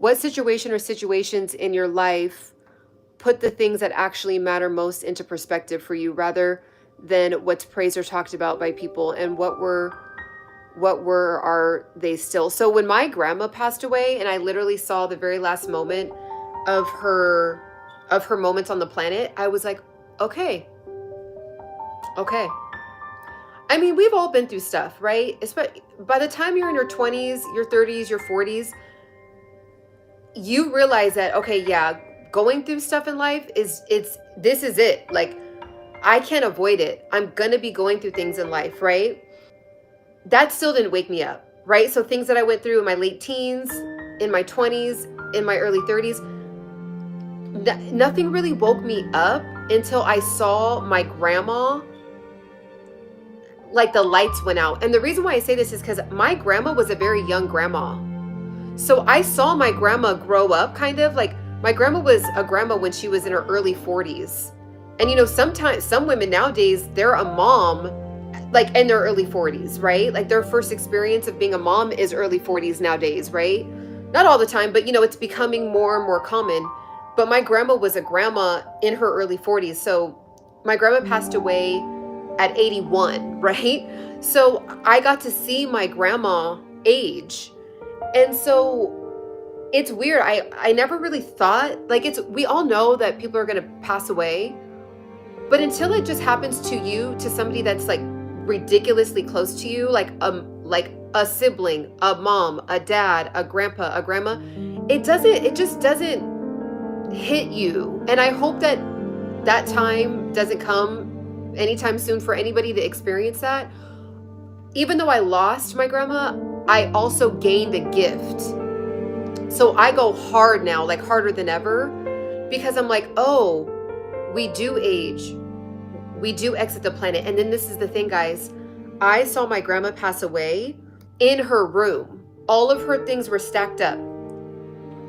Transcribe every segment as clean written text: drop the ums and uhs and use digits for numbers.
What situation or situations in your life put the things that actually matter most into perspective for you, rather than what's praised or talked about by people, and what are they still? So when my grandma passed away, and I literally saw the very last moment of her moments on the planet, I was like, okay. I mean, we've all been through stuff, right? By the time you're in your 20s, your 30s, your 40s, you realize that, okay, yeah, going through stuff in life this is it. Like, I can't avoid it. I'm going to be going through things in life, right? That still didn't wake me up, right? So things that I went through in my late teens, in my 20s, in my early 30s, nothing really woke me up until I saw my grandma, like the lights went out. And the reason why I say this is because my grandma was a very young grandma. So I saw my grandma grow up, kind of like my grandma was a grandma when she was in her early 40s. And you know, sometimes some women nowadays, they're a mom like in their early 40s, right? Like their first experience of being a mom is early 40s nowadays, right? Not all the time, but you know, it's becoming more and more common. But my grandma was a grandma in her early 40s. So my grandma passed away at 81, right? So I got to see my grandma age. And so it's weird. I never really thought, like, we all know that people are going to pass away, but until it just happens to you, to somebody that's like ridiculously close to you, like a sibling, a mom, a dad, a grandpa, a grandma, it just doesn't hit you. And I hope that time doesn't come anytime soon for anybody to experience that. Even though I lost my grandma, I also gained a gift. So I go hard now, like harder than ever, because I'm like, oh, we do age. We do exit the planet. And then this is the thing, guys. I saw my grandma pass away in her room. All of her things were stacked up.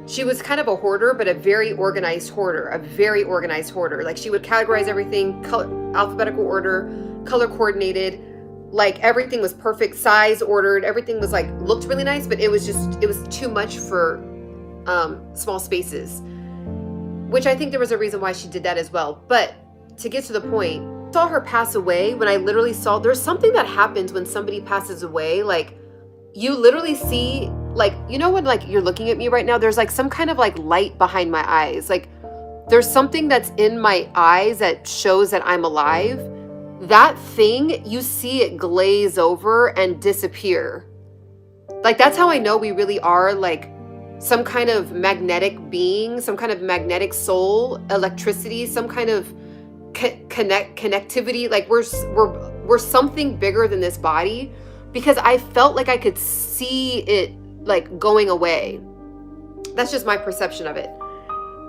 She was kind of a hoarder, but a very organized hoarder, Like she would categorize everything, alphabetical order, color coordinated, like everything was perfect, size ordered. Everything was like, looked really nice, but it was too much for small spaces, which I think there was a reason why she did that as well. But to get to the point, I saw her pass away when I literally saw, there's something that happens when somebody passes away. Like you literally see, like, you know, when like you're looking at me right now, there's like some kind of like light behind my eyes. Like there's something that's in my eyes that shows that I'm alive. That thing, you see it glaze over and disappear. Like that's how I know we really are like some kind of magnetic being, some kind of magnetic soul, electricity, some kind of connectivity. Like we're something bigger than this body, because I felt like I could see it like going away. That's just my perception of it.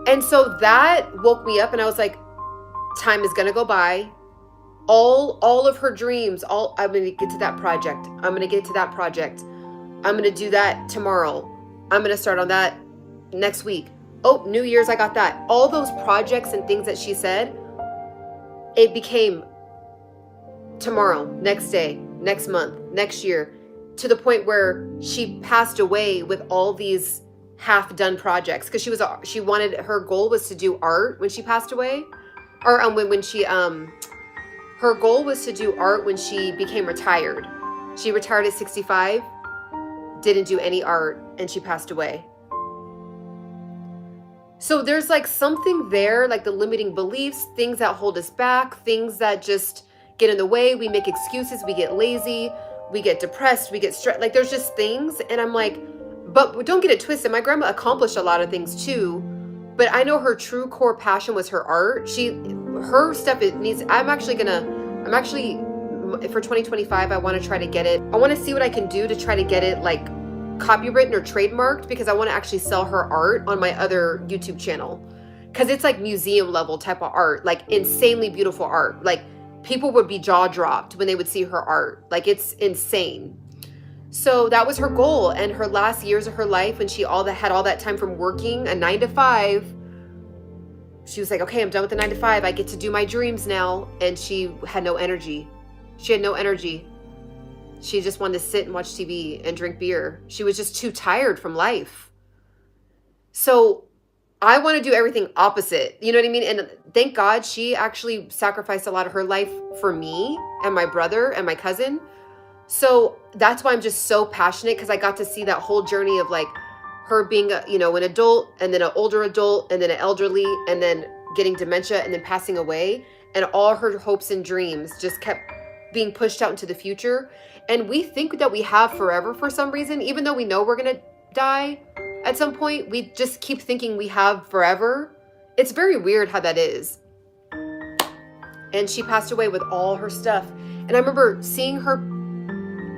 And so that woke me up, and I was like, time is gonna go by. All of her dreams, I'm going to get to that project. I'm going to get to that project. I'm going to do that tomorrow. I'm going to start on that next week. Oh, New Year's, I got that. All those projects and things that she said, it became tomorrow, next day, next month, next year, to the point where she passed away with all these half-done projects, because her goal was to do art when she passed away, or when she her goal was to do art when she became retired. She retired at 65, didn't do any art, and she passed away. So there's like something there, like the limiting beliefs, things that hold us back, things that just get in the way. We make excuses, we get lazy, we get depressed, we get stressed. Like there's just things. And I'm like, but don't get it twisted. My grandma accomplished a lot of things too, but I know her true core passion was her art. Her stuff, I'm actually for 2025, I want to try to get it. I want to see what I can do to try to get it like copywritten or trademarked, because I want to actually sell her art on my other YouTube channel, because it's like museum level type of art, like insanely beautiful art. Like people would be jaw dropped when they would see her art. Like it's insane. So that was her goal. And her last years of her life, when she had all that time from working a 9-to-5, she was like, okay, I'm done with the 9-to-5. I get to do my dreams now. And she had no energy. She had no energy. She just wanted to sit and watch TV and drink beer. She was just too tired from life. So I want to do everything opposite. You know what I mean? And thank God she actually sacrificed a lot of her life for me and my brother and my cousin. So that's why I'm just so passionate, because I got to see that whole journey of like her being, an adult, and then an older adult, and then an elderly, and then getting dementia, and then passing away. And all her hopes and dreams just kept being pushed out into the future. And we think that we have forever for some reason, even though we know we're going to die at some point. We just keep thinking we have forever. It's very weird how that is. And she passed away with all her stuff. And I remember seeing her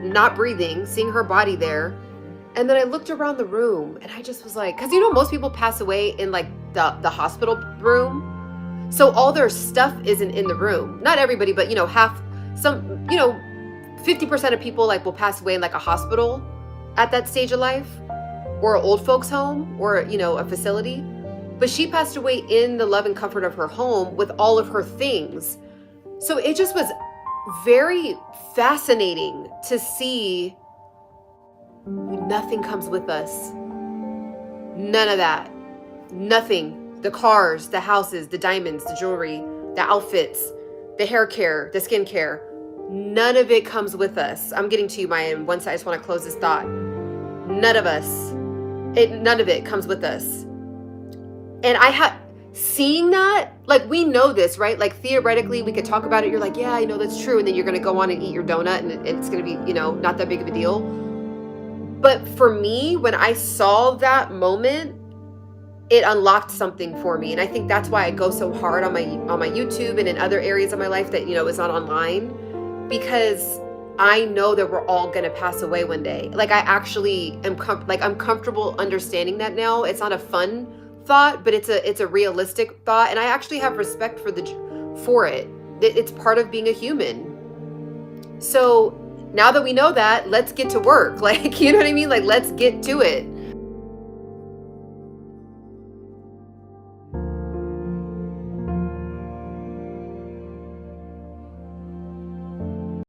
not breathing, seeing her body there. And then I looked around the room and I just was like, because most people pass away in like the hospital room. So all their stuff isn't in the room. Not everybody, but 50% of people like will pass away in like a hospital at that stage of life, or an old folks home, or a facility. But she passed away in the love and comfort of her home with all of her things. So it just was very fascinating to see. Nothing comes with us. None of that. Nothing. The cars, the houses, the diamonds, the jewelry, the outfits, the hair care, the skin care. None of it comes with us. I'm getting to you, Maya, and once I just want to close this thought. None of it comes with us. And seeing that, like, we know this, right? Like, theoretically, we could talk about it. You're like, yeah, I know that's true. And then you're going to go on and eat your donut, and it's going to be, not that big of a deal. But for me, when I saw that moment, it unlocked something for me. And I think that's why I go so hard on my YouTube and in other areas of my life that, is not online, because I know that we're all going to pass away one day. Like, I actually am I'm comfortable understanding that now. It's not a fun thought, but it's a realistic thought. And I actually have respect for it. It's part of being a human. So now that we know that, let's get to work. Like, you know what I mean? Like, let's get to it.